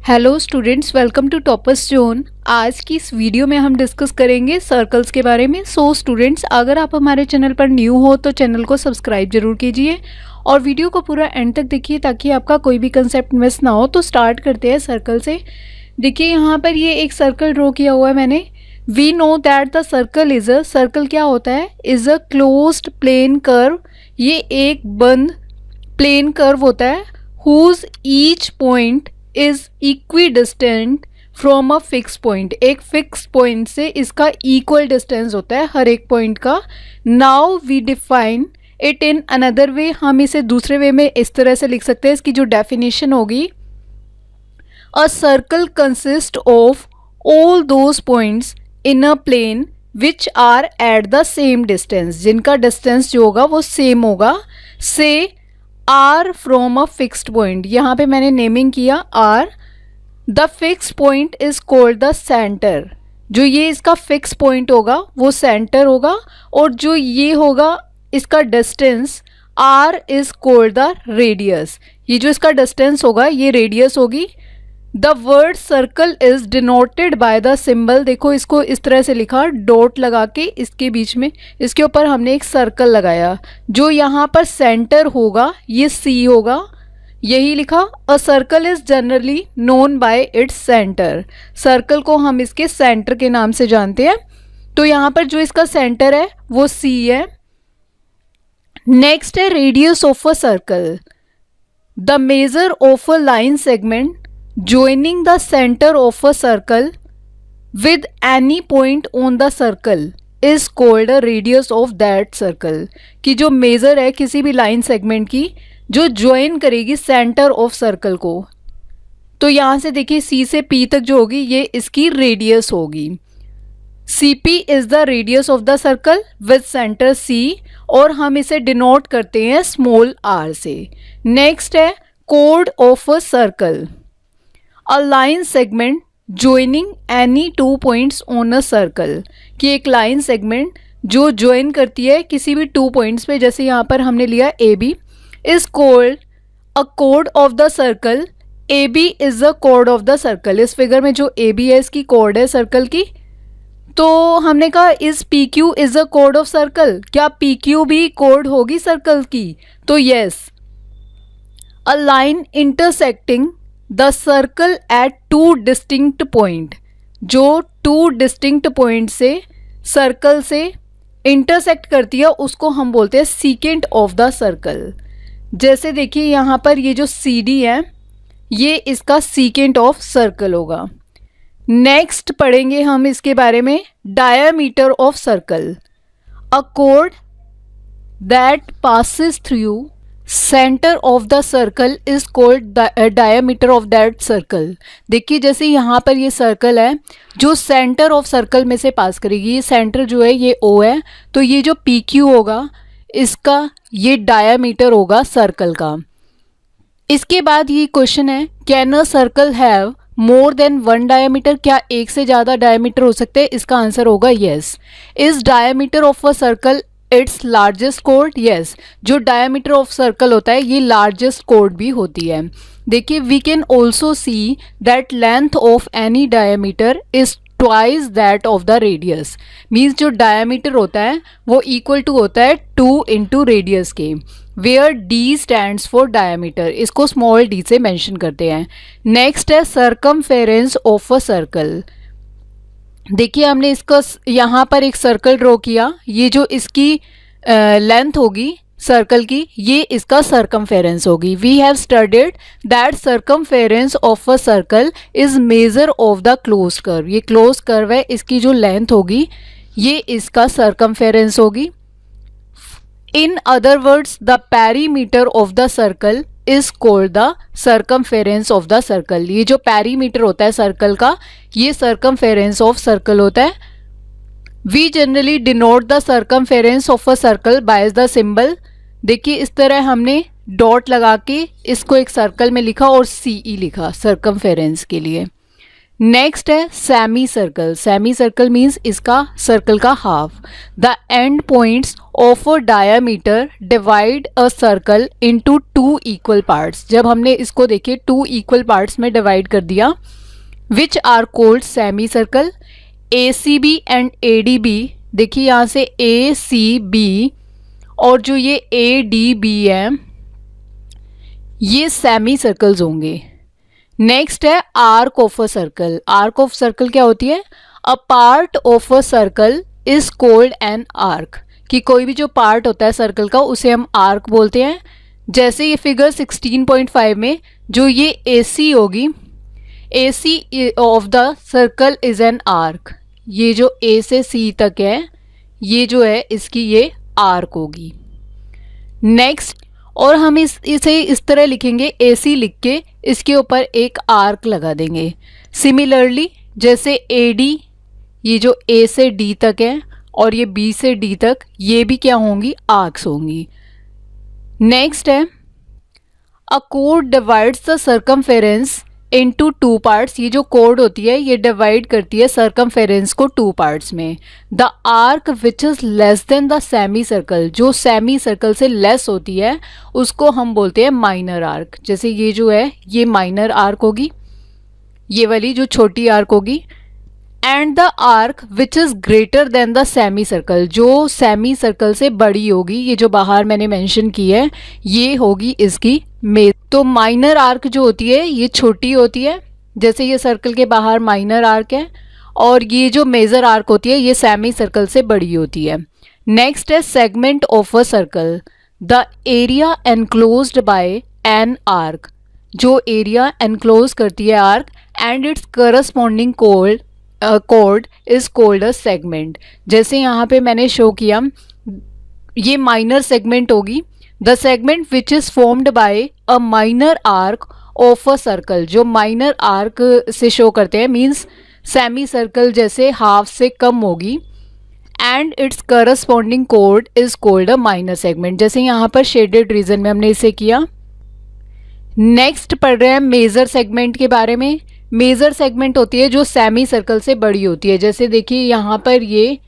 Hello students, welcome to toppers zone. आज की इस वीडियो में हम डिस्कस करेंगे सर्कल्स के बारे में। स्टूडेंट्स, अगर आप हमारे चैनल पर न्यू हो तो चैनल को सब्सक्राइब जरूर कीजिए और वीडियो को पूरा एंड तक देखिए ताकि आपका कोई भी कंसेप्ट मिस ना हो। तो स्टार्ट करते हैं सर्कल से। देखिए यहाँ पर ये एक सर्कल ड्रॉ किया हुआ है मैंने। We know that the circle is a, circle क्या होता है, is a closed plane curve. ये एक बंद प्लेन कर्व होता है whose each point is equidistant from a fix point. एक फिक्स पॉइंट से इसका इक्वल डिस्टेंस होता है हर एक पॉइंट का। Now we define it in another way. हम इसे दूसरे वे में इस तरह से लिख सकते हैं। इसकी जो डेफिनेशन होगी, a circle consist of all those points in a plane which are at the same distance. जिनका डिस्टेंस जो होगा वो सेम होगा। Say r from a fixed point, यहाँ पे मैंने नेमिंग किया r. The fix point is called the centre. जो ये इसका फिक्स पॉइंट होगा वो सेंटर होगा, और जो ये होगा इसका distance r is called the radius. ये जो इसका डिस्टेंस होगा ये रेडियस होगी। The word circle is denoted by the symbol. देखो इसको इस तरह से लिखा, डॉट लगा के इसके बीच में, इसके ऊपर हमने एक सर्कल लगाया। जो यहाँ पर सेंटर होगा ये सी होगा, यही लिखा। अ circle is generally known by its centre. Circle को हम इसके सेंटर के नाम से जानते हैं। तो यहाँ पर जो इसका सेंटर है वो सी है। नेक्स्ट है radius of a circle. The measure of a line segment joining the center of a circle with any point on the circle is called a radius of that circle। कि जो major है किसी भी line segment की जो join करेगी centre of circle को, तो यहाँ से देखिए सी से पी तक जो होगी ये इसकी रेडियस होगी। CP is the radius of the circle with centre C, और हम इसे डिनोट करते हैं स्मॉल r से। नेक्स्ट है code of a circle. A line segment joining any two points on a circle. कि एक लाइन सेगमेंट जो ज्वाइन करती है किसी भी टू पॉइंट्स पे, जैसे यहाँ पर हमने लिया AB, is called a code of the circle. AB is the code of the circle. इस फिगर में जो AB है इसकी कोड है सर्कल की। तो हमने कहा is PQ is the code of circle. क्या PQ भी कोड होगी सर्कल की? तो yes. A line intersecting the circle eight two distinct point. जो टू डिस्टिंक्ट पॉइंट से सर्कल से इंटरसेक्ट करती है उसको हम बोलते हैं सीकेंट ऑफ द सर्कल। जैसे देखिए यहाँ पर ये जो CD है ये इसका सीकेंट ऑफ सर्कल होगा। नेक्स्ट पढ़ेंगे हम इसके बारे में, diameter of circle. A code that passes through centre of the circle is called diameter of that circle. देखिए जैसे यहाँ पर ये सर्कल है जो सेंटर ऑफ सर्कल में से पास करेगी। ये सेंटर जो है ये O है, तो ये जो PQ होगा इसका ये डायमीटर होगा सर्कल का। इसके बाद ये क्वेश्चन है, can a circle have more than one diameter. क्या एक से ज़्यादा डायमीटर हो सकते हैं? इसका आंसर होगा yes. Is diameter of a circle it's largest कोड? यस। जो डायमीटर ऑफ सर्कल होता है ये लार्जेस्ट कोड भी होती है। देखिए we can also see that length of any diameter is twice that of the radius. Means जो डायमीटर होता है वो इक्वल टू होता है 2 इंटू रेडियस के, where D stands for diameter. इसको स्मॉल d से मेंशन करते हैं। नेक्स्ट है सरकमफेरेंस ऑफ अ सर्कल। देखिए हमने इसका यहाँ पर एक सर्कल ड्रॉ किया। ये जो इसकी लेंथ होगी सर्कल की ये इसका सरकमफेरेंस होगी। We have studied that circumference of a circle is measure of the close curve. ये क्लोज कर्व है, इसकी जो लेंथ होगी ये इसका सरकमफेरेंस होगी। In other words the perimeter of the circle is called the circumference of the circle. ये जो पेरीमीटर होता है सर्कल का ये सरकमफेरेंस ऑफ सर्कल होता है। We generally denote the circumference of a circle by the symbol. देखिए इस तरह हमने डॉट लगा के इसको एक सर्कल में लिखा और CE लिखा सरकमफेरेंस के लिए। नेक्स्ट है semicircle. Semicircle means इसका सर्कल का half. The end points of a diameter divide a circle into two equal parts. जब हमने इसको देखिए टू इक्वल पार्ट्स में डिवाइड कर दिया, which are called semicircle. A C B and A D B, देखिए यहाँ से ए सी बी और जो ये ए डी बी है ये सेमी सर्कल्स होंगे. नेक्स्ट है arc of a circle. Arc of circle क्या होती है? A part of a circle is called an arc. कि कोई भी जो पार्ट होता है सर्कल का उसे हम आर्क बोलते हैं. जैसे ये फिगर 16.5 में जो ये AC होगी, AC of the circle is an arc. ये जो A से C तक है ये जो है इसकी ये आर्क होगी. नेक्स्ट, और हम इसे इस तरह लिखेंगे, AC लिख के इसके ऊपर एक आर्क लगा देंगे. सिमिलरली जैसे AD, ये जो A से D तक है और ये B से D तक, ये भी क्या होंगी? आर्क्स होंगी. नेक्स्ट है a code divides the circumference into two parts. ये जो कोड होती है ये डिवाइड करती है सर्कमफेरेंस को टू पार्ट्स में. The arc which is less than the semi circle, जो सेमी सर्कल से लेस होती है उसको हम बोलते हैं माइनर आर्क. जैसे ये जो है ये माइनर आर्क होगी, ये वाली जो छोटी आर्क होगी. And the arc which is greater than the semi circle, जो सेमी सर्कल से बड़ी होगी, ये जो बाहर मैंने मेंशन की है ये होगी इसकी मेजर. तो माइनर आर्क जो होती है ये छोटी होती है, जैसे ये सर्कल के बाहर माइनर आर्क है, और ये जो मेजर आर्क होती है ये सेमी सर्कल से बड़ी होती है. नेक्स्ट है segment of a circle. The area enclosed bye an arc, जो एरिया एनक्लोज करती है आर्क, एंड इट्स करस्पॉन्डिंग कोड इज कॉल्ड अ सेगमेंट. जैसे यहाँ पे मैंने शो किया ये माइनर सेगमेंट होगी. The segment which is formed by a minor arc of a circle, जो माइनर आर्क से शो करते हैं, मीन्स सेमी सर्कल जैसे हाफ से कम होगी, एंड इट्स करस्पॉन्डिंग कोड is called a minor segment. जैसे यहाँ पर शेडेड रीजन में हमने इसे किया. नेक्स्ट पढ़ रहे हैं मेजर सेगमेंट के बारे में. मेजर सेगमेंट होती है जो सेमी सर्कल से बड़ी होती है. जैसे देखिए यहाँ पर ये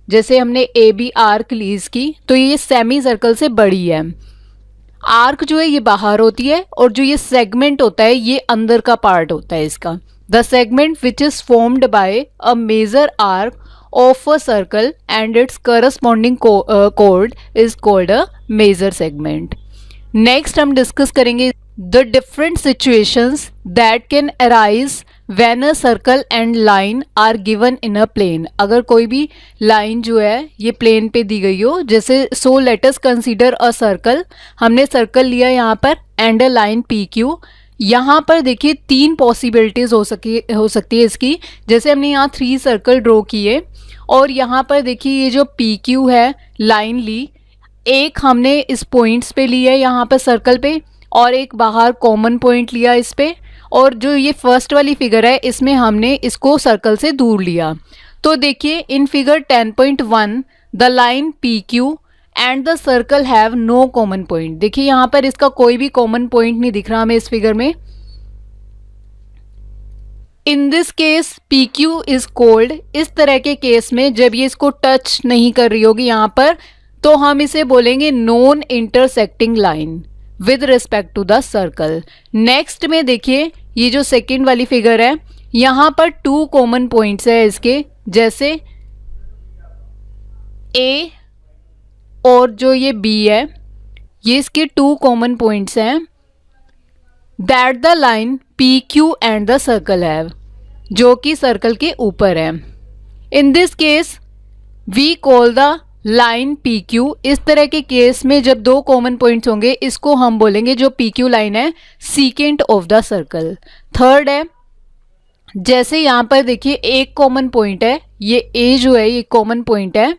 जैसे हमने ए बी आर्क ली इसकी, तो ये सेमी सर्कल से बड़ी है. आर्क जो है ये बाहर होती है और जो ये सेगमेंट होता है ये अंदर का पार्ट होता है इसका. The segment which is formed by a major arc of a circle and its corresponding कोड is called a major segment. Next हम डिस्कस करेंगे the different situations that can arise when a circle and line are given in a plane. अगर कोई भी line जो है ये plane पे दी गई हो, जैसे so let us consider a circle. हमने सर्कल लिया यहाँ पर and a line P Q. यहाँ पर देखिए तीन पॉसिबिलिटीज़ हो सकती है इसकी. जैसे हमने यहाँ 3 सर्कल ड्रॉ किए और यहाँ पर देखिए ये जो पी क्यू है लाइन ली, एक हमने इस पॉइंट्स पे ली है यहाँ पर सर्कल पे, और एक बाहर कॉमन पॉइंट लिया इस पे, और जो ये फर्स्ट वाली फिगर है इसमें हमने इसको सर्कल से दूर लिया. तो देखिए in figure 10.1 the line P Q and the circle have no common point. देखिए यहाँ पर इसका कोई भी कॉमन पॉइंट नहीं दिख रहा हमें इस फिगर में. इन this case P Q is called, इस तरह के केस में जब ये इसको टच नहीं कर रही होगी यहाँ पर, तो हम इसे बोलेंगे non intersecting line with respect to the circle. Next में देखिए ये जो सेकेंड वाली फिगर है यहाँ पर 2 कॉमन पॉइंट्स है इसके, जैसे ए और जो ये बी है ये इसके 2 कॉमन पॉइंट्स हैं that the line P Q and the circle have, जो कि सर्कल के ऊपर है. In this case we call the line P Q. इस तरह के केस में जब 2 कॉमन पॉइंट्स होंगे इसको हम बोलेंगे, जो पी क्यू लाइन है, secant of the circle. Third है जैसे यहाँ पर देखिए एक कॉमन पॉइंट है, ये ए जो है ये कॉमन पॉइंट है,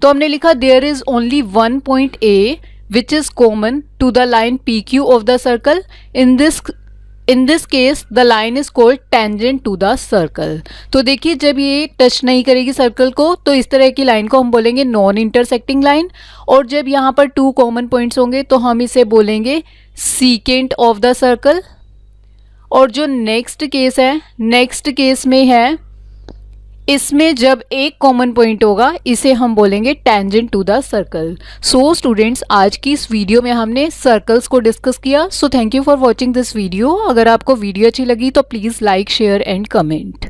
तो हमने लिखा there is only 1 point A which is common to the line P Q of the circle. In this case the line is called tangent to the circle. तो देखिए जब ये टच नहीं करेगी सर्कल को तो इस तरह की लाइन को हम बोलेंगे नॉन इंटरसेक्टिंग लाइन, और जब यहाँ पर 2 कॉमन पॉइंट्स होंगे तो हम इसे बोलेंगे सीकेंट ऑफ द सर्कल. और जो नेक्स्ट केस है, नेक्स्ट केस में है, इसमें जब एक कॉमन पॉइंट होगा इसे हम बोलेंगे tangent to the circle. So students, आज की इस वीडियो में हमने सर्कल्स को डिस्कस किया। So thank you for watching this video. अगर आपको वीडियो अच्छी लगी तो please like, share and comment.